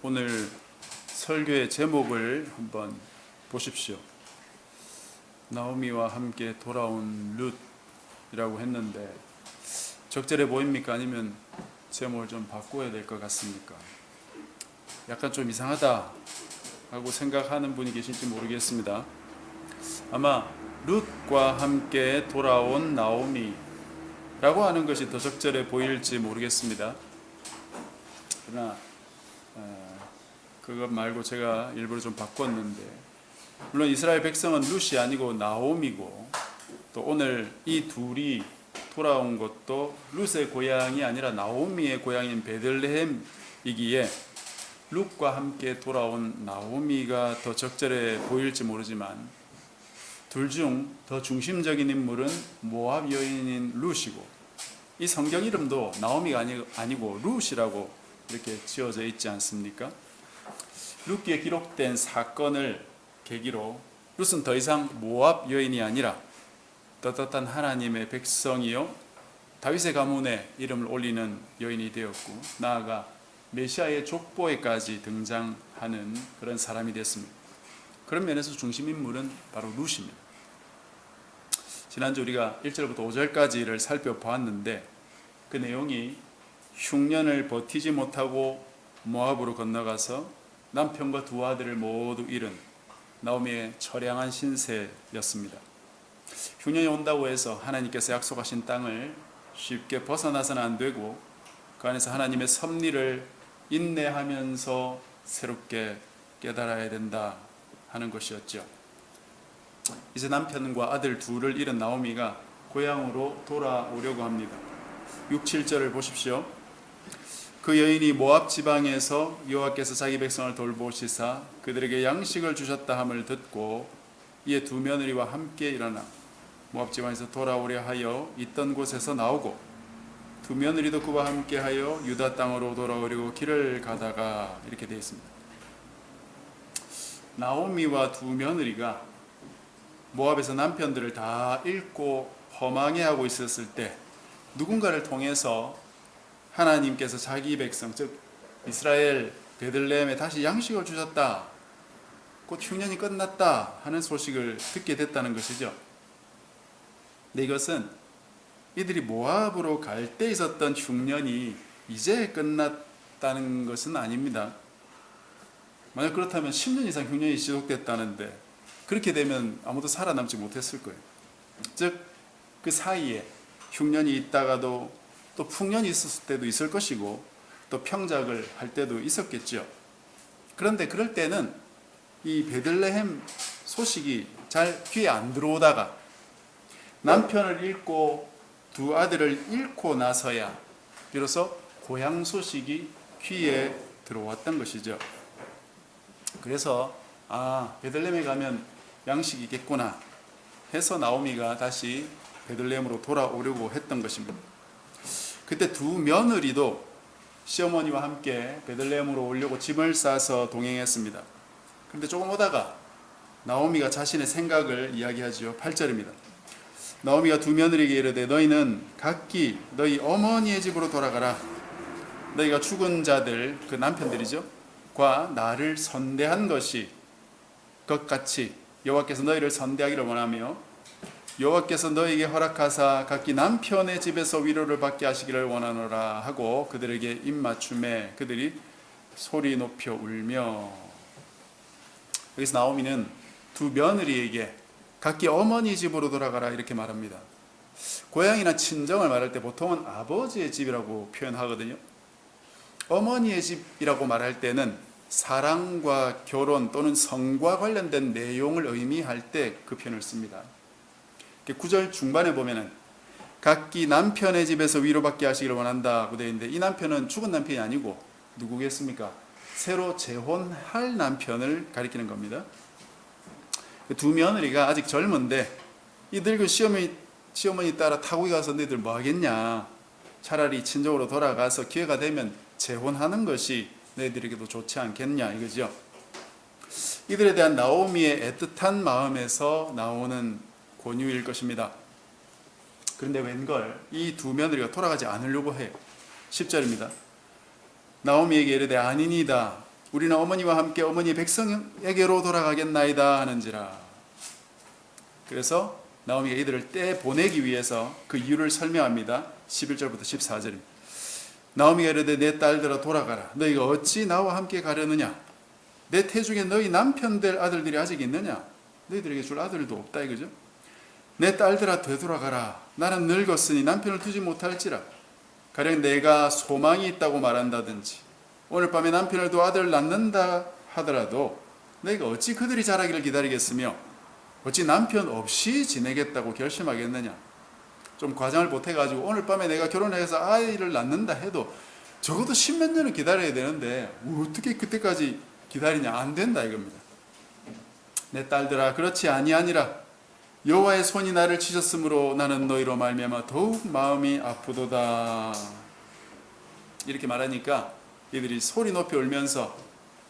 오늘 설교의 제목을 한번 보십시오. 나오미와 함께 돌아온 룻이라고 했는데 적절해 보입니까? 아니면 제목을 좀 바꿔야 될 것 같습니까? 약간 좀 이상하다 하고 생각하는 분이 계실지 모르겠습니다. 아마 룻과 함께 돌아온 나오미라고 하는 것이 더 적절해 보일지 모르겠습니다. 그러나 그것 말고 제가 일부러 좀 바꿨는데, 물론 이스라엘 백성은 룻이 아니고 나오미고, 또 오늘 이 둘이 돌아온 것도 룻의 고향이 아니라 나오미의 고향인 베들레헴이기에 룻과 함께 돌아온 나오미가 더 적절해 보일지 모르지만, 둘 중 더 중심적인 인물은 모압 여인인 룻이고, 이 성경 이름도 나오미가 아니고 룻이라고 이렇게 지어져 있지 않습니까? 룻기에 기록된 사건을 계기로 룻은 더 이상 모압 여인이 아니라 떳떳한 하나님의 백성이요 다윗의 가문에 이름을 올리는 여인이 되었고, 나아가 메시아의 족보에까지 등장하는 그런 사람이 됐습니다. 그런 면에서 중심인물은 바로 룻입니다. 지난주 우리가 1절부터 5절까지를 살펴보았는데, 그 내용이 흉년을 버티지 못하고 모압으로 건너가서 남편과 두 아들을 모두 잃은 나오미의 처량한 신세였습니다. 흉년이 온다고 해서 하나님께서 약속하신 땅을 쉽게 벗어나서는 안 되고, 그 안에서 하나님의 섭리를 인내하면서 새롭게 깨달아야 된다 하는 것이었죠. 이제 남편과 아들 둘을 잃은 나오미가 고향으로 돌아오려고 합니다. 6, 7절을 보십시오. 그 여인이 모압 지방에서 여호와께서 자기 백성을 돌보시사 그들에게 양식을 주셨다 함을 듣고 이에 두 며느리와 함께 일어나 모압 지방에서 돌아오려 하여 있던 곳에서 나오고, 두 며느리도 그와 함께 하여 유다 땅으로 돌아오려고 길을 가다가, 이렇게 되어 있습니다. 나오미와 두 며느리가 모압에서 남편들을 다 잃고 허망해하고 있었을 때 누군가를 통해서 하나님께서 자기 백성, 즉 이스라엘 베들레헴에 다시 양식을 주셨다, 곧 흉년이 끝났다 하는 소식을 듣게 됐다는 것이죠. 근데 이것은 이들이 모압으로 갈 때 있었던 흉년이 이제 끝났다는 것은 아닙니다. 만약 그렇다면 10년 이상 흉년이 지속됐다는데, 그렇게 되면 아무도 살아남지 못했을 거예요. 즉 그 사이에 흉년이 있다가도 또 풍년이 있었을 때도 있을 것이고, 또 평작을 할 때도 있었겠죠. 그런데 그럴 때는 이 베들레헴 소식이 잘 귀에 안 들어오다가 남편을 잃고 두 아들을 잃고 나서야 비로소 고향 소식이 귀에 들어왔던 것이죠. 그래서 베들레헴에 가면 양식이 있겠구나 해서 나오미가 다시 베들레헴으로 돌아오려고 했던 것입니다. 그때 두 며느리도 시어머니와 함께 베들레헴으로 오려고 짐을 싸서 동행했습니다. 그런데 조금 오다가 나오미가 자신의 생각을 이야기하지요. 8절입니다. 나오미가 두 며느리에게 이르되 너희는 각기 너희 어머니의 집으로 돌아가라. 너희가 죽은 자들, 그 남편들이죠, 과 나를 선대한 것이 것 같이 여호와께서 너희를 선대하기를 원하며 여호와께서 너희에게 허락하사 각기 남편의 집에서 위로를 받게 하시기를 원하노라 하고 그들에게 입맞춤에 그들이 소리 높여 울며. 여기서 나오미는 두 며느리에게 각기 어머니 집으로 돌아가라 이렇게 말합니다. 고향이나 친정을 말할 때 보통은 아버지의 집이라고 표현하거든요. 어머니의 집이라고 말할 때는 사랑과 결혼 또는 성과 관련된 내용을 의미할 때 그 표현을 씁니다. 9절 중반에 보면은 각기 남편의 집에서 위로받게 하시기를 원한다고 되어 있는데, 이 남편은 죽은 남편이 아니고 누구겠습니까? 새로 재혼할 남편을 가리키는 겁니다. 두 며느리가 아직 젊은데 이 늙은 시어머니 따라 타국에 가서 너희들 뭐 하겠냐, 차라리 친정으로 돌아가서 기회가 되면 재혼하는 것이 너희들에게도 좋지 않겠냐 이거죠. 이들에 대한 나오미의 애틋한 마음에서 나오는 권유일 것입니다. 그런데 웬걸 이 두 며느리가 돌아가지 않으려고 해요. 10절입니다. 나오미에게 이르되 아니니다 우리는 어머니와 함께 어머니의 백성에게로 돌아가겠나이다 하는지라. 그래서 나오미가 이들을 떼 보내기 위해서 그 이유를 설명합니다. 11절부터 14절입니다. 나오미가 이르되 내 딸들아 돌아가라. 너희가 어찌 나와 함께 가려느냐? 내 태중에 너희 남편들 아들들이 아직 있느냐? 너희들에게 줄 아들도 없다 이거죠. 내 딸들아 되돌아가라. 나는 늙었으니 남편을 두지 못할지라. 가령 내가 소망이 있다고 말한다든지 오늘 밤에 남편을 두어 아들을 낳는다 하더라도 너희가 어찌 그들이 자라기를 기다리겠으며 어찌 남편 없이 지내겠다고 결심하겠느냐. 좀 과장을 보태가지고 오늘 밤에 내가 결혼해서 아이를 낳는다 해도 적어도 10몇 년은 기다려야 되는데 어떻게 그때까지 기다리냐. 안 된다 이겁니다. 내 딸들아 그렇지 아니하니라. 여호와의 손이 나를 치셨으므로 나는 너희로 말미암아 더욱 마음이 아프도다. 이렇게 말하니까 이들이 소리 높이 울면서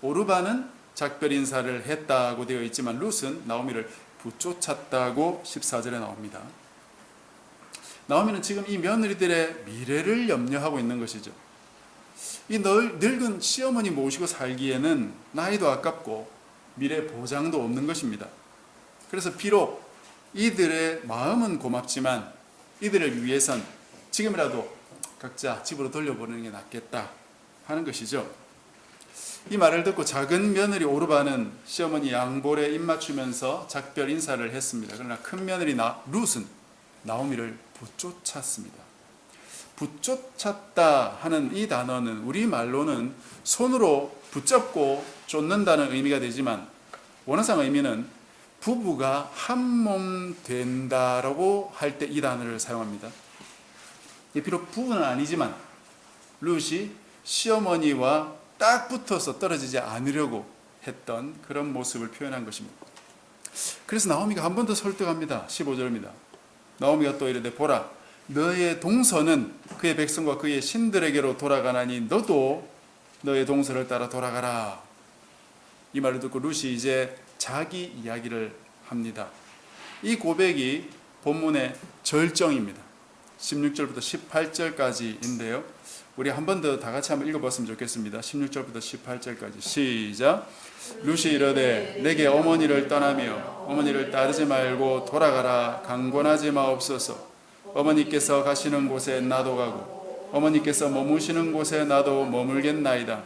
오르바는 작별 인사를 했다고 되어 있지만 룻은 나오미를 부쫓았다고 14절에 나옵니다. 나오미는 지금 이 며느리들의 미래를 염려하고 있는 것이죠. 이 늙은 시어머니 모시고 살기에는 나이도 아깝고 미래 보장도 없는 것입니다. 그래서 비록 이들의 마음은 고맙지만 이들을 위해선 지금이라도 각자 집으로 돌려보내는 게 낫겠다 하는 것이죠. 이 말을 듣고 작은 며느리 오르바는 시어머니 양볼에 입맞추면서 작별 인사를 했습니다. 그러나 큰 며느리 룻은 나오미를 부쫓았습니다. 부쫓았다 하는 이 단어는 우리말로는 손으로 붙잡고 쫓는다는 의미가 되지만 원어상 의미는 부부가 한 몸 된다라고 할 때 이 단어를 사용합니다. 비록 부부는 아니지만 룻이 시어머니와 딱 붙어서 떨어지지 않으려고 했던 그런 모습을 표현한 것입니다. 그래서 나오미가 한 번 더 설득합니다. 15절입니다. 나오미가 또 이르되 보라 너의 동서는 그의 백성과 그의 신들에게로 돌아가나니 너도 너의 동서를 따라 돌아가라. 이 말을 듣고 룻이 이제 자기 이야기를 합니다. 이 고백이 본문의 절정입니다. 16절부터 18절까지인데요. 우리 한 번 더 다 같이 한번 읽어봤으면 좋겠습니다. 16절부터 18절까지 시작. 룻이 이르되 내게 어머니를 떠나며 어머니를 따르지 말고 돌아가라. 강권하지 마옵소서. 어머니께서 가시는 곳에 나도 가고 어머니께서 머무시는 곳에 나도 머물겠나이다.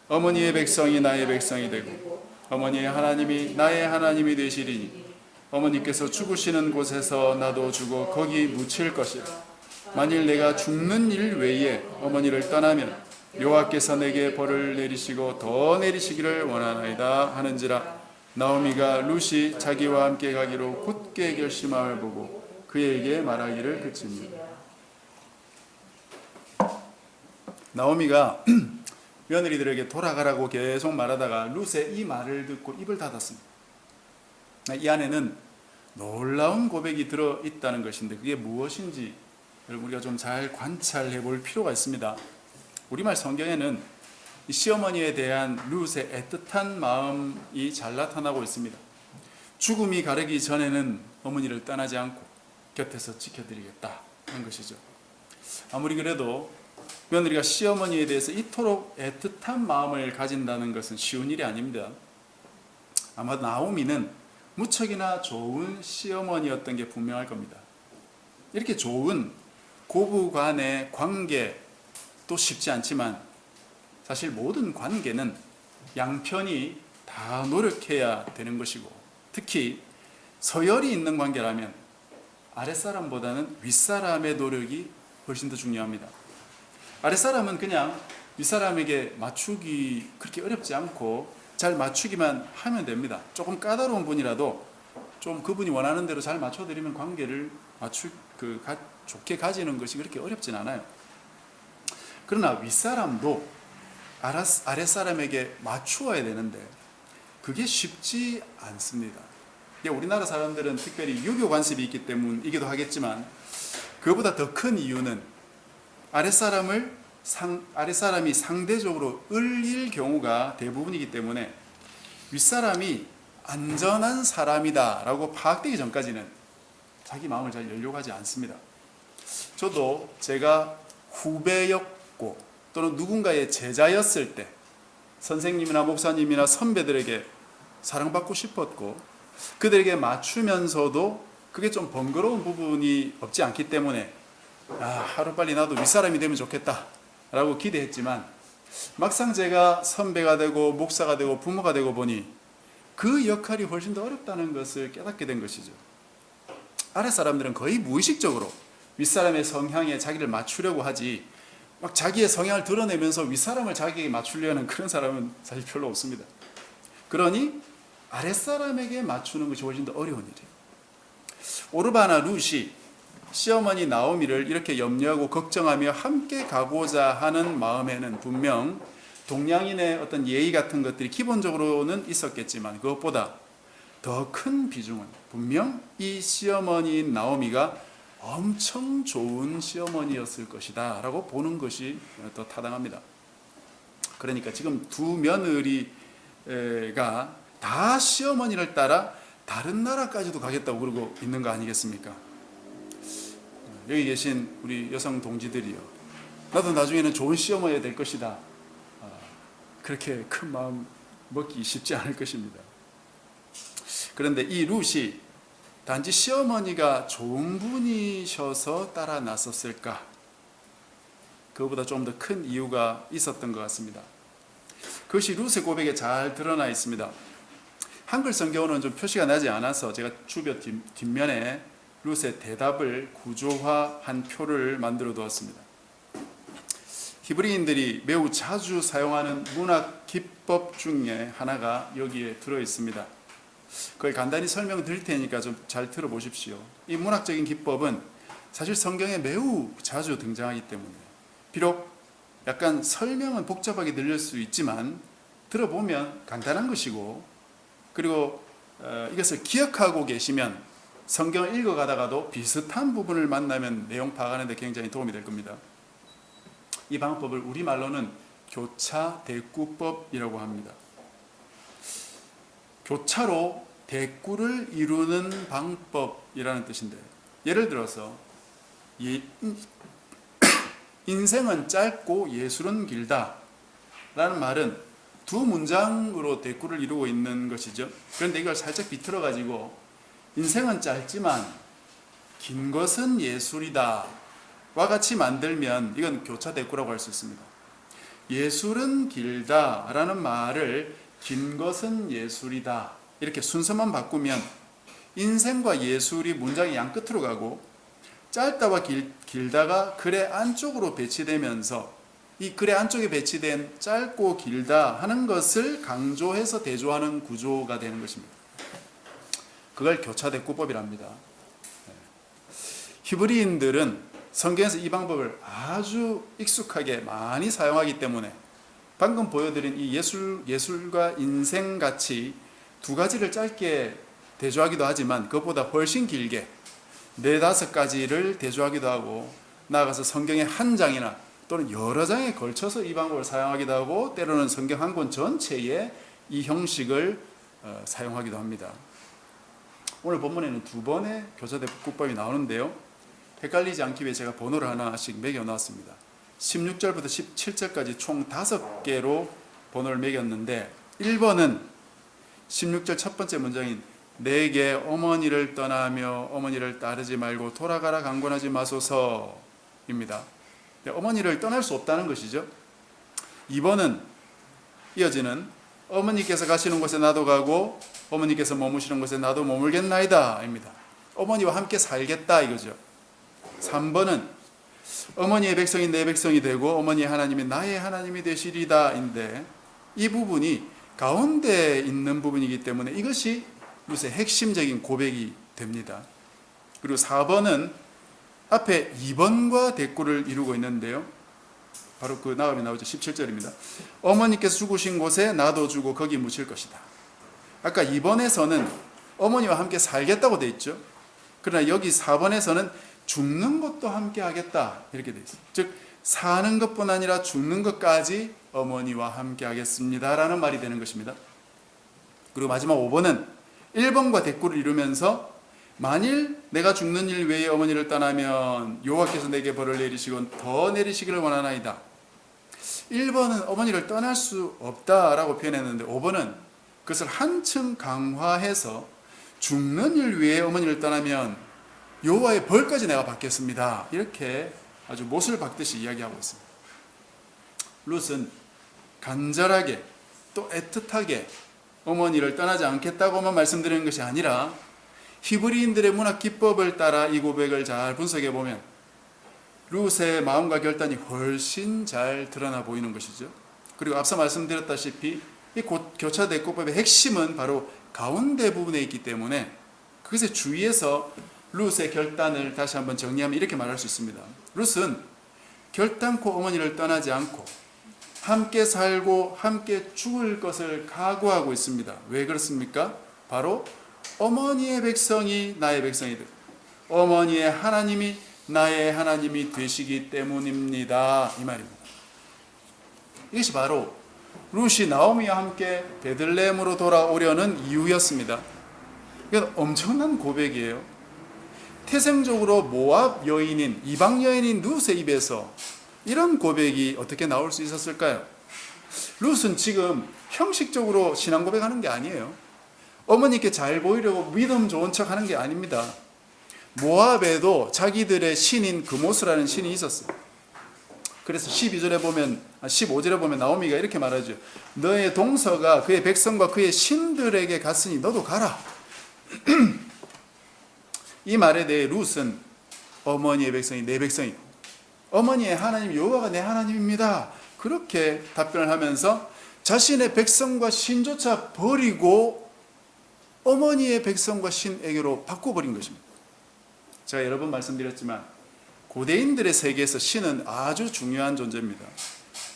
어머니의 백성이 나의 백성이 되고 어머니의 하나님이 나의 하나님이 되시리니 어머니께서 죽으시는 곳에서 나도 죽어 거기 묻힐 것이라. 만일 내가 죽는 일 외에 어머니를 떠나면 여호와께서 내게 벌을 내리시고 더 내리시기를 원하나이다 하는지라. 나오미가 룻이 자기와 함께 가기로 굳게 결심함을 보고 그에게 말하기를 그칩니다. 나오미가 며느리들에게 돌아가라고 계속 말하다가 룻의 이 말을 듣고 입을 닫았습니다. 이 안에는 놀라운 고백이 들어있다는 것인데 그게 무엇인지 여러분 우리가 좀 잘 관찰해 볼 필요가 있습니다. 우리말 성경에는 시어머니에 대한 룻의 애틋한 마음이 잘 나타나고 있습니다. 죽음이 가르기 전에는 어머니를 떠나지 않고 곁에서 지켜드리겠다 하는 것이죠. 아무리 그래도 며느리가 시어머니에 대해서 이토록 애틋한 마음을 가진다는 것은 쉬운 일이 아닙니다. 아마 나오미는 무척이나 좋은 시어머니였던 게 분명할 겁니다. 이렇게 좋은 고부 간의 관계도 쉽지 않지만 사실 모든 관계는 양편이 다 노력해야 되는 것이고 특히 서열이 있는 관계라면 아랫사람보다는 윗사람의 노력이 훨씬 더 중요합니다. 아랫사람은 그냥 윗사람에게 맞추기 그렇게 어렵지 않고 잘 맞추기만 하면 됩니다. 조금 까다로운 분이라도 좀 그분이 원하는 대로 잘 맞춰드리면 관계를 좋게 가지는 것이 그렇게 어렵진 않아요. 그러나 윗사람도 아랫사람에게 맞추어야 되는데 그게 쉽지 않습니다. 우리나라 사람들은 특별히 유교 관습이 있기 때문이기도 하겠지만 그보다 더 큰 이유는 아랫사람이 상대적으로 을릴 경우가 대부분이기 때문에 윗사람이 안전한 사람이다 라고 파악되기 전까지는 자기 마음을 잘 열려고 하지 않습니다. 저도 제가 후배였고 또는 누군가의 제자였을 때 선생님이나 목사님이나 선배들에게 사랑받고 싶었고 그들에게 맞추면서도 그게 좀 번거로운 부분이 없지 않기 때문에 하루빨리 나도 윗사람이 되면 좋겠다 라고 기대했지만 막상 제가 선배가 되고 목사가 되고 부모가 되고 보니 그 역할이 훨씬 더 어렵다는 것을 깨닫게 된 것이죠. 아랫사람들은 거의 무의식적으로 윗사람의 성향에 자기를 맞추려고 하지 막 자기의 성향을 드러내면서 윗사람을 자기에게 맞추려는 그런 사람은 사실 별로 없습니다. 그러니 아랫사람에게 맞추는 것이 훨씬 더 어려운 일이에요. 오르바나 룻이 시어머니 나오미를 이렇게 염려하고 걱정하며 함께 가고자 하는 마음에는 분명 동양인의 어떤 예의 같은 것들이 기본적으로는 있었겠지만 그것보다 더 큰 비중은 분명 이 시어머니 나오미가 엄청 좋은 시어머니였을 것이다 라고 보는 것이 더 타당합니다. 그러니까 지금 두 며느리가 다 시어머니를 따라 다른 나라까지도 가겠다고 그러고 있는 거 아니겠습니까? 여기 계신 우리 여성 동지들이요, 나도 나중에는 좋은 시어머니가 될 것이다, 그렇게 큰 마음 먹기 쉽지 않을 것입니다. 그런데 이 룻이 단지 시어머니가 좋은 분이셔서 따라 나섰을까? 그거보다 좀 더 큰 이유가 있었던 것 같습니다. 그것이 룻의 고백에 잘 드러나 있습니다. 한글 성경으로는 좀 표시가 나지 않아서 제가 주변 뒷면에 룻의 대답을 구조화한 표를 만들어 두었습니다. 히브리인들이 매우 자주 사용하는 문학 기법 중에 하나가 여기에 들어 있습니다. 그걸 간단히 설명드릴 테니까 좀 잘 들어보십시오. 이 문학적인 기법은 사실 성경에 매우 자주 등장하기 때문에 비록 약간 설명은 복잡하게 들릴 수 있지만 들어보면 간단한 것이고, 그리고 이것을 기억하고 계시면 성경을 읽어가다가도 비슷한 부분을 만나면 내용 파악하는 데 굉장히 도움이 될 겁니다. 이 방법을 우리말로는 교차대꾸법이라고 합니다. 교차로 대꾸를 이루는 방법이라는 뜻인데, 예를 들어서 인생은 짧고 예술은 길다 라는 말은 두 문장으로 대꾸를 이루고 있는 것이죠. 그런데 이걸 살짝 비틀어 가지고 인생은 짧지만 긴 것은 예술이다 와 같이 만들면 이건 교차 대꾸라고 할 수 있습니다. 예술은 길다 라는 말을 긴 것은 예술이다 이렇게 순서만 바꾸면 인생과 예술이 문장의 양 끝으로 가고, 짧다와 길다가 글의 안쪽으로 배치되면서 이 글의 안쪽에 배치된 짧고 길다 하는 것을 강조해서 대조하는 구조가 되는 것입니다. 그걸 교차대꾸법이랍니다. 히브리인들은 성경에서 이 방법을 아주 익숙하게 많이 사용하기 때문에 방금 보여드린 이 예술과 인생같이 두 가지를 짧게 대조하기도 하지만 그것보다 훨씬 길게 4-5가지를 대조하기도 하고, 나아가서 성경의 한 장이나 또는 여러 장에 걸쳐서 이 방법을 사용하기도 하고, 때로는 성경 한 권 전체에 이 형식을 사용하기도 합니다. 오늘 본문에는 2번의 교차대꾸법이 나오는데요, 헷갈리지 않기 위해 제가 번호를 하나씩 매겨놨습니다. 16절부터 17절까지 총 5개로 번호를 매겼는데, 1번은 16절 첫 번째 문장인 내게 어머니를 떠나며 어머니를 따르지 말고 돌아가라 강권하지 마소서입니다. 어머니를 떠날 수 없다는 것이죠. 2번은 이어지는 어머니께서 가시는 곳에 나도 가고 어머니께서 머무시는 곳에 나도 머물겠나이다 입니다. 어머니와 함께 살겠다 이거죠. 3번은 어머니의 백성이 내 백성이 되고 어머니의 하나님이 나의 하나님이 되시리다 인데, 이 부분이 가운데 있는 부분이기 때문에 이것이 룻의 핵심적인 고백이 됩니다. 그리고 4번은 앞에 2번과 대꾸를 이루고 있는데요, 바로 그 다음에 나오죠. 17절입니다. 어머니께서 죽으신 곳에 나도 주고 거기 묻힐 것이다. 아까 2번에서는 어머니와 함께 살겠다고 돼 있죠. 그러나 여기 4번에서는 죽는 것도 함께 하겠다 이렇게 돼 있어요. 즉 사는 것뿐 아니라 죽는 것까지 어머니와 함께 하겠습니다 라는 말이 되는 것입니다. 그리고 마지막 5번은 1번과 대꾸를 이루면서 만일 내가 죽는 일 외에 어머니를 떠나면 여호와께서 내게 벌을 내리시고 더 내리시기를 원하나이다. 1번은 어머니를 떠날 수 없다라고 표현했는데 5번은 그것을 한층 강화해서 죽는 일 위해 어머니를 떠나면 여호와의 벌까지 내가 받겠습니다. 이렇게 아주 못을 박듯이 이야기하고 있습니다. 룻은 간절하게 또 애틋하게 어머니를 떠나지 않겠다고만 말씀드리는 것이 아니라 히브리인들의 문학 기법을 따라 이 고백을 잘 분석해 보면 룻의 마음과 결단이 훨씬 잘 드러나 보이는 것이죠. 그리고 앞서 말씀드렸다시피 이 교차대꾸법의 핵심은 바로 가운데 부분에 있기 때문에 그것의 주위에서 룻의 결단을 다시 한번 정리하면 이렇게 말할 수 있습니다. 룻은 결단코 어머니를 떠나지 않고 함께 살고 함께 죽을 것을 각오하고 있습니다. 왜 그렇습니까? 바로 어머니의 백성이 나의 백성이다. 어머니의 하나님이 나의 하나님이 되시기 때문입니다. 이 말입니다. 이것이 바로 룻이 나오미와 함께 베들레헴으로 돌아오려는 이유였습니다. 이건 엄청난 고백이에요. 태생적으로 모압 여인인 이방 여인인 룻의 입에서 이런 고백이 어떻게 나올 수 있었을까요? 룻은 지금 형식적으로 신앙 고백하는 게 아니에요. 어머니께 잘 보이려고 믿음 좋은 척 하는 게 아닙니다. 모압에도 자기들의 신인 그모스라는 신이 있었어요. 그래서 12절에 보면 15절에 보면 나오미가 이렇게 말하죠. 너의 동서가 그의 백성과 그의 신들에게 갔으니 너도 가라. 이 말에 대해 룻은 어머니의 백성이 내 백성이고 어머니의 하나님 여호와가 내 하나님입니다. 그렇게 답변을 하면서 자신의 백성과 신조차 버리고 어머니의 백성과 신에게로 바꿔버린 것입니다. 제가 여러 번 말씀드렸지만 고대인들의 세계에서 신은 아주 중요한 존재입니다.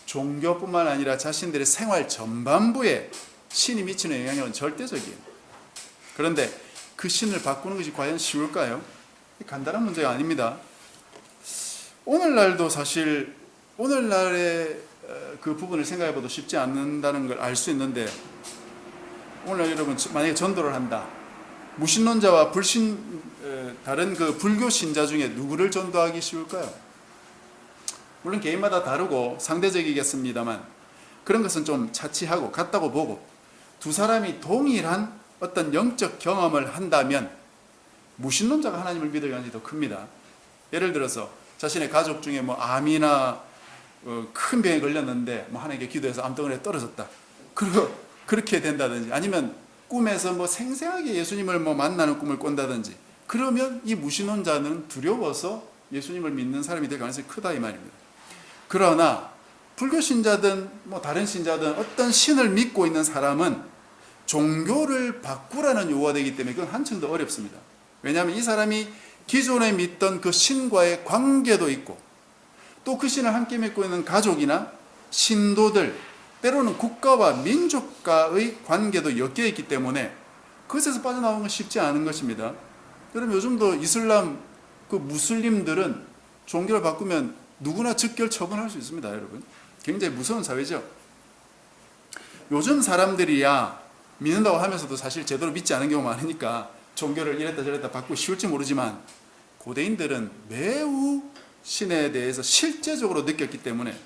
종교뿐만 아니라 자신들의 생활 전반부에 신이 미치는 영향력은 절대적이에요. 그런데 그 신을 바꾸는 것이 과연 쉬울까요? 간단한 문제가 아닙니다. 오늘날도 사실 오늘날의 그 부분을 생각해봐도 쉽지 않는다는 걸 알 수 있는데 오늘날 여러분 만약에 전도를 한다. 무신론자와 다른 그 불교 신자 중에 누구를 전도하기 쉬울까요? 물론 개인마다 다르고 상대적이겠습니다만 그런 것은 좀 차치하고 같다고 보고 두 사람이 동일한 어떤 영적 경험을 한다면 무신론자가 하나님을 믿을 가능성이 더 큽니다. 예를 들어서 자신의 가족 중에 뭐 암이나 큰 병에 걸렸는데 뭐 하나님께 기도해서 암덩어리에 떨어졌다. 그리고 그렇게 된다든지 아니면 꿈에서 뭐 생생하게 예수님을 뭐 만나는 꿈을 꾼다든지 그러면 이 무신론자는 두려워서 예수님을 믿는 사람이 될 가능성이 크다 이 말입니다. 그러나 불교 신자든 뭐 다른 신자든 어떤 신을 믿고 있는 사람은 종교를 바꾸라는 요구가 되기 때문에 그건 한층 더 어렵습니다. 왜냐하면 이 사람이 기존에 믿던 그 신과의 관계도 있고 또 그 신을 함께 믿고 있는 가족이나 신도들 때로는 국가와 민족과의 관계도 엮여 있기 때문에 그것에서 빠져나오는 건 쉽지 않은 것입니다. 여러분 요즘도 이슬람 그 무슬림들은 종교를 바꾸면 누구나 즉결 처분할 수 있습니다. 여러분 굉장히 무서운 사회죠. 요즘 사람들이야 믿는다고 하면서도 사실 제대로 믿지 않은 경우가 많으니까 종교를 이랬다 저랬다 바꾸기 쉬울지 모르지만 고대인들은 매우 신에 대해서 실제적으로 느꼈기 때문에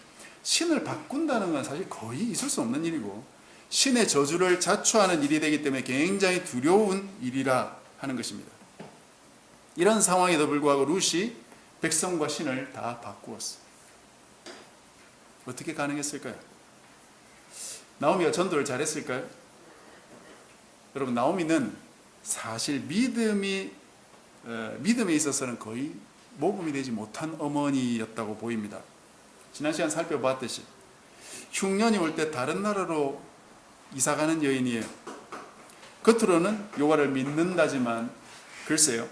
신을 바꾼다는 건 사실 거의 있을 수 없는 일이고 신의 저주를 자초하는 일이 되기 때문에 굉장히 두려운 일이라 하는 것입니다. 이런 상황에도 불구하고 룻이 백성과 신을 다 바꾸었어요. 어떻게 가능했을까요? 나오미가 전도를 잘했을까요? 여러분 나오미는 사실 믿음에 있어서는 거의 모범이 되지 못한 어머니였다고 보입니다. 지난 시간 살펴봤듯이 흉년이 올 때 다른 나라로 이사가는 여인이에요. 겉으로는 여호와를 믿는다지만 글쎄요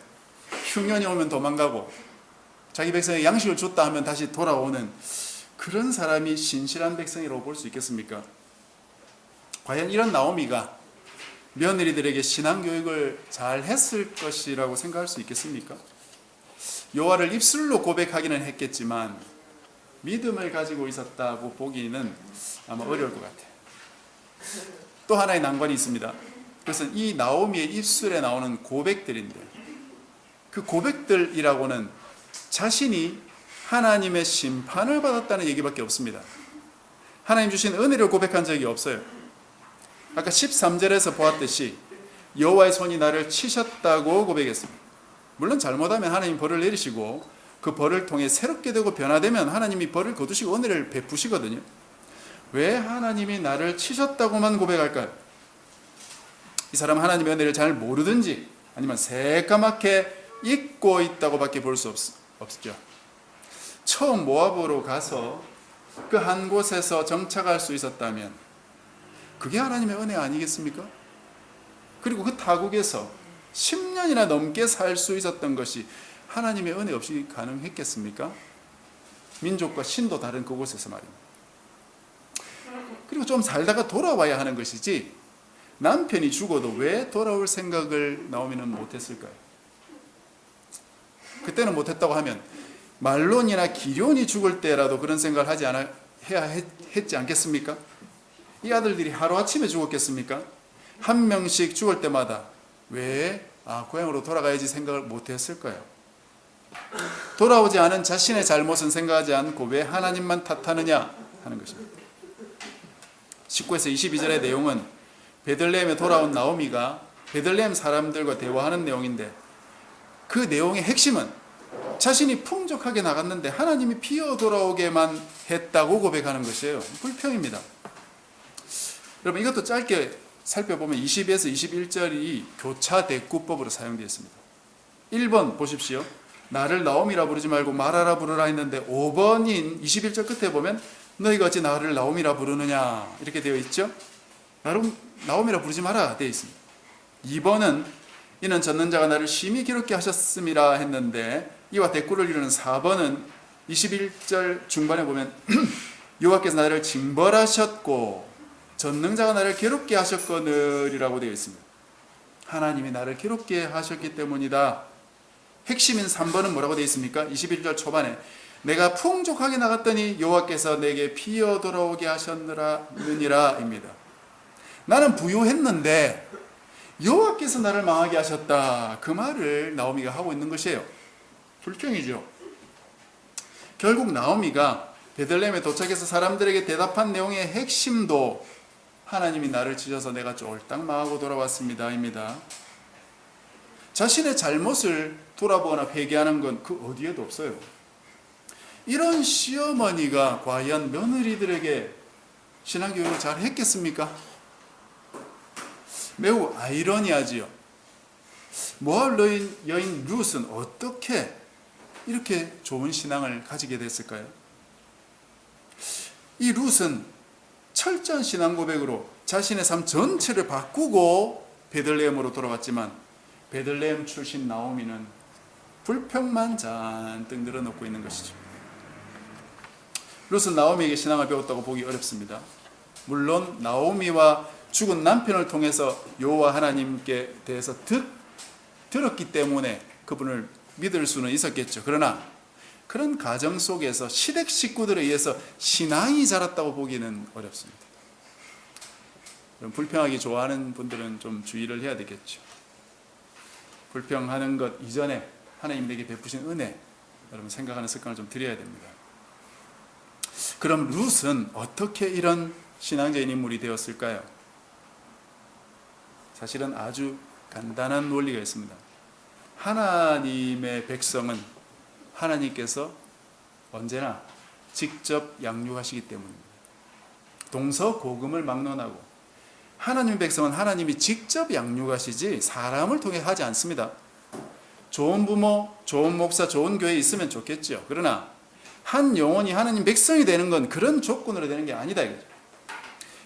흉년이 오면 도망가고 자기 백성에게 양식을 줬다 하면 다시 돌아오는 그런 사람이 신실한 백성이라고 볼 수 있겠습니까? 과연 이런 나오미가 며느리들에게 신앙교육을 잘 했을 것이라고 생각할 수 있겠습니까? 여호와를 입술로 고백하기는 했겠지만 믿음을 가지고 있었다고 보기는 아마 어려울 것 같아요. 또 하나의 난관이 있습니다. 그것은 이 나오미의 입술에 나오는 고백들인데 그 고백들이라고는 자신이 하나님의 심판을 받았다는 얘기밖에 없습니다. 하나님 주신 은혜를 고백한 적이 없어요. 아까 13절에서 보았듯이 여호와의 손이 나를 치셨다고 고백했습니다. 물론 잘못하면 하나님 벌을 내리시고 그 벌을 통해 새롭게 되고 변화되면 하나님이 벌을 거두시고 은혜를 베푸시거든요. 왜 하나님이 나를 치셨다고만 고백할까요? 이 사람은 하나님의 은혜를 잘 모르든지 아니면 새까맣게 잊고 있다고밖에 볼 수 없죠. 처음 모압으로 가서 그 한 곳에서 정착할 수 있었다면 그게 하나님의 은혜 아니겠습니까? 그리고 그 타국에서 10년이나 넘게 살 수 있었던 것이 하나님의 은혜 없이 가능했겠습니까? 민족과 신도 다른 그곳에서 말입니다. 그리고 좀 살다가 돌아와야 하는 것이지 남편이 죽어도 왜 돌아올 생각을 나오미는 못했을까요? 그때는 못했다고 하면 말론이나 기럐이 죽을 때라도 그런 생각을 해야 했지 않겠습니까? 이 아들들이 하루아침에 죽었겠습니까? 한 명씩 죽을 때마다 왜 고향으로 돌아가야지 생각을 못했을까요? 돌아오지 않은 자신의 잘못은 생각하지 않고 왜 하나님만 탓하느냐 하는 것입니다. 19에서 22절의 내용은 베들레헴에 돌아온 나오미가 베들레헴 사람들과 대화하는 내용인데 그 내용의 핵심은 자신이 풍족하게 나갔는데 하나님이 피어 돌아오게만 했다고 고백하는 것이에요. 불평입니다. 여러분 이것도 짧게 살펴보면 22에서 21절이 교차 대꾸법으로 사용되어 있습니다. 1번 보십시오. 나를 나오미라 부르지 말고 마라라 부르라 했는데 5번인 21절 끝에 보면 너희가 어찌 나를 나오미라 부르느냐 이렇게 되어 있죠. 나오미라 부르지 마라 되어 있습니다. 2번은 이는 젖는 자가 나를 심히 기롭게 하셨음이라 했는데 이와 대꾸를 이루는 4번은 21절 중반에 보면 여호와께서 나를 징벌하셨고 전능자가 나를 괴롭게 하셨거늘이라고 되어 있습니다. 하나님이 나를 괴롭게 하셨기 때문이다. 핵심인 3번은 뭐라고 되어 있습니까? 21절 초반에 내가 풍족하게 나갔더니 여호와께서 내게 피어 돌아오게 하셨느니라입니다. 나는 부유했는데 여호와께서 나를 망하게 하셨다. 그 말을 나오미가 하고 있는 것이에요. 불평이죠. 결국 나오미가 베들레헴에 도착해서 사람들에게 대답한 내용의 핵심도 하나님이 나를 치셔서 내가 쫄딱 망하고 돌아왔습니다 입니다. 자신의 잘못을 돌아보거나 회개하는 건 그 어디에도 없어요. 이런 시어머니가 과연 며느리들에게 신앙교육을 잘 했겠습니까? 매우 아이러니하지요. 모압 여인 룻은 어떻게 이렇게 좋은 신앙을 가지게 됐을까요? 이 룻은 철저한 신앙 고백으로 자신의 삶 전체를 바꾸고 베들레헴으로 돌아왔지만 베들레헴 출신 나오미는 불평만 잔뜩 늘어놓고 있는 것이죠. 룻은 나오미에게 신앙을 배웠다고 보기 어렵습니다. 물론 나오미와 죽은 남편을 통해서 여호와 하나님께 대해서 들었기 때문에 그분을 믿을 수는 있었겠죠. 그러나 그런 가정 속에서 시댁 식구들에 의해서 신앙이 자랐다고 보기는 어렵습니다. 불평하기 좋아하는 분들은 좀 주의를 해야 되겠죠. 불평하는 것 이전에 하나님 내게 베푸신 은혜, 여러분 생각하는 습관을 좀 들여야 됩니다. 그럼 룻은 어떻게 이런 신앙적인 인물이 되었을까요? 사실은 아주 간단한 원리가 있습니다. 하나님의 백성은 하나님께서 언제나 직접 양육하시기 때문입니다. 동서고금을 막론하고 하나님의 백성은 하나님이 직접 양육하시지 사람을 통해 하지 않습니다. 좋은 부모, 좋은 목사, 좋은 교회 있으면 좋겠죠. 그러나 한 영혼이 하나님 백성이 되는 건 그런 조건으로 되는 게 아니다 이거죠.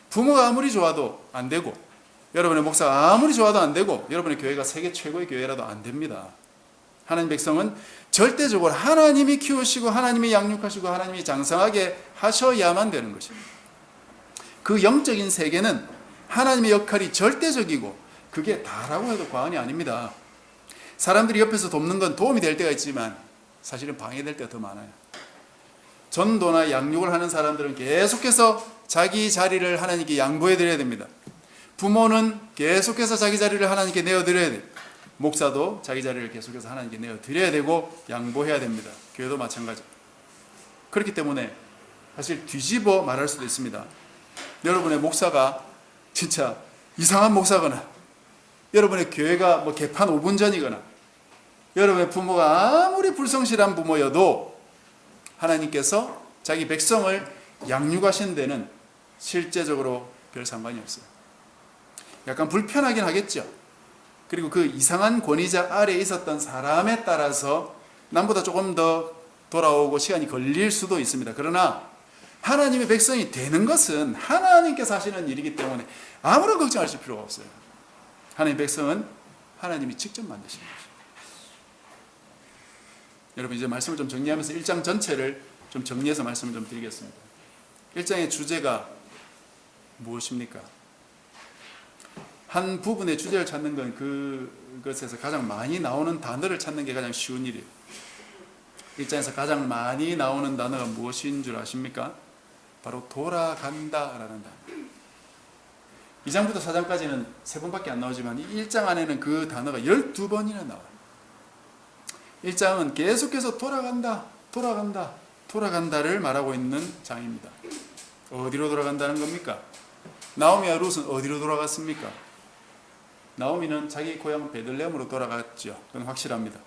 부모가 아무리 좋아도 안 되고 여러분의 목사가 아무리 좋아도 안 되고 여러분의 교회가 세계 최고의 교회라도 안 됩니다. 하나님 백성은 절대적으로 하나님이 키우시고 하나님이 양육하시고 하나님이 장성하게 하셔야만 되는 것입니다. 그 영적인 세계는 하나님의 역할이 절대적이고 그게 다라고 해도 과언이 아닙니다. 사람들이 옆에서 돕는 건 도움이 될 때가 있지만 사실은 방해될 때가 더 많아요. 전도나 양육을 하는 사람들은 계속해서 자기 자리를 하나님께 양보해 드려야 됩니다. 부모는 계속해서 자기 자리를 하나님께 내어드려야 돼요. 목사도 자기 자리를 계속해서 하나님께 내어드려야 되고 양보해야 됩니다. 교회도 마찬가지. 그렇기 때문에 사실 뒤집어 말할 수도 있습니다. 여러분의 목사가 진짜 이상한 목사거나, 여러분의 교회가 뭐 개판 5분 전이거나, 여러분의 부모가 아무리 불성실한 부모여도 하나님께서 자기 백성을 양육하신 데는 실제적으로 별 상관이 없어요. 약간 불편하긴 하겠죠. 그리고 그 이상한 권위자 아래에 있었던 사람에 따라서 남보다 조금 더 돌아오고 시간이 걸릴 수도 있습니다. 그러나 하나님의 백성이 되는 것은 하나님께서 하시는 일이기 때문에 아무런 걱정하실 필요가 없어요. 하나님의 백성은 하나님이 직접 만드신 것입니다. 여러분, 이제 말씀을 좀 정리하면서 1장 전체를 좀 정리해서 말씀을 좀 드리겠습니다. 1장의 주제가 무엇입니까? 한 부분의 주제를 찾는 건 그것에서 가장 많이 나오는 단어를 찾는 게 가장 쉬운 일이에요. 1장에서 가장 많이 나오는 단어가 무엇인 줄 아십니까? 바로 돌아간다라는 단어. 2장부터 4장까지는 3번밖에 안 나오지만 이 1장 안에는 그 단어가 12번이나 나와요. 1장은 계속해서 돌아간다를 말하고 있는 장입니다. 어디로 돌아간다는 겁니까? 나오미와 룻은 어디로 돌아갔습니까? 나오미는 자기 고향 베들레헴으로 돌아갔죠. 그건 확실합니다.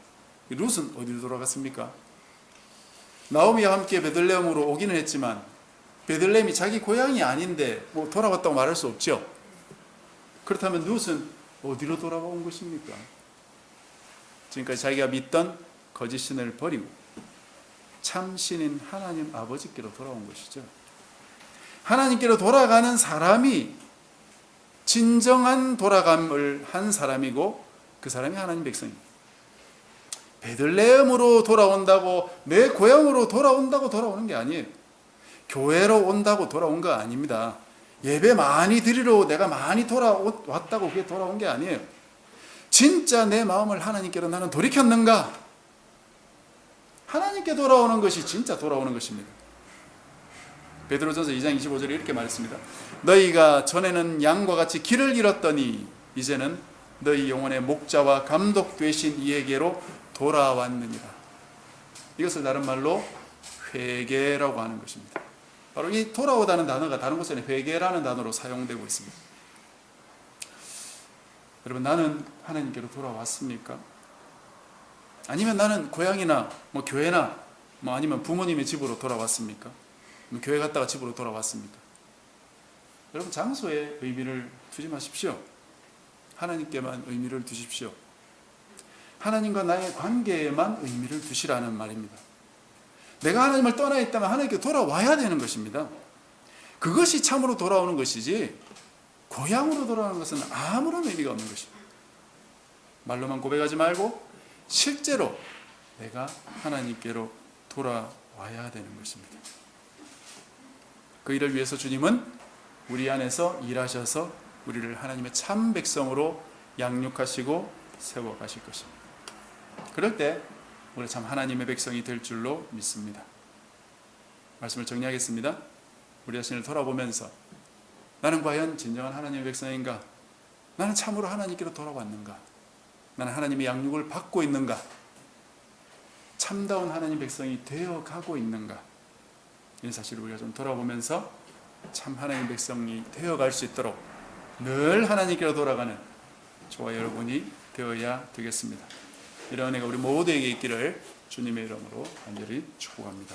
룻은 어디로 돌아갔습니까? 나오미와 함께 베들레헴으로 오기는 했지만 베들레헴이 자기 고향이 아닌데 뭐 돌아왔다고 말할 수 없죠. 그렇다면 룻은 어디로 돌아온 것입니까? 지금까지 자기가 믿던 거짓 신을 버리고 참 신인 하나님 아버지께로 돌아온 것이죠. 하나님께로 돌아가는 사람이 진정한 돌아감을 한 사람이고 그 사람이 하나님 백성입니다. 베들레헴으로 돌아온다고 내 고향으로 돌아온다고 돌아오는 게 아니에요. 교회로 온다고 돌아온 거 아닙니다. 예배 많이 드리러 내가 많이 돌아왔다고 그게 돌아온 게 아니에요. 진짜 내 마음을 하나님께로 나는 돌이켰는가? 하나님께 돌아오는 것이 진짜 돌아오는 것입니다. 베드로전서 2장 25절에 이렇게 말했습니다. 너희가 전에는 양과 같이 길을 잃었더니 이제는 너희 영혼의 목자와 감독 되신 이에게로 돌아왔느니라. 이것을 다른 말로 회개라고 하는 것입니다. 바로 이 돌아오다는 단어가 다른 곳에는 회개라는 단어로 사용되고 있습니다. 여러분, 나는 하나님께로 돌아왔습니까? 아니면 나는 고향이나 뭐 교회나 뭐 아니면 부모님의 집으로 돌아왔습니까? 교회 갔다가 집으로 돌아왔습니까? 여러분, 장소에 의미를 두지 마십시오. 하나님께만 의미를 두십시오. 하나님과 나의 관계에만 의미를 두시라는 말입니다. 내가 하나님을 떠나 있다면 하나님께 돌아와야 되는 것입니다. 그것이 참으로 돌아오는 것이지 고향으로 돌아오는 것은 아무런 의미가 없는 것입니다. 말로만 고백하지 말고 실제로 내가 하나님께로 돌아와야 되는 것입니다. 그 일을 위해서 주님은 우리 안에서 일하셔서 우리를 하나님의 참 백성으로 양육하시고 세워가실 것입니다. 그럴 때 우리 참 하나님의 백성이 될 줄로 믿습니다. 말씀을 정리하겠습니다. 우리 자신을 돌아보면서 나는 과연 진정한 하나님의 백성인가? 나는 참으로 하나님께로 돌아왔는가? 나는 하나님의 양육을 받고 있는가? 참다운 하나님 백성이 되어가고 있는가? 이 사실을 우리가 좀 돌아보면서 참 하나님 백성이 되어갈 수 있도록 늘 하나님께로 돌아가는 저와 여러분이 되어야 되겠습니다. 이런 은혜가 우리 모두에게 있기를 주님의 이름으로 간절히 축복합니다.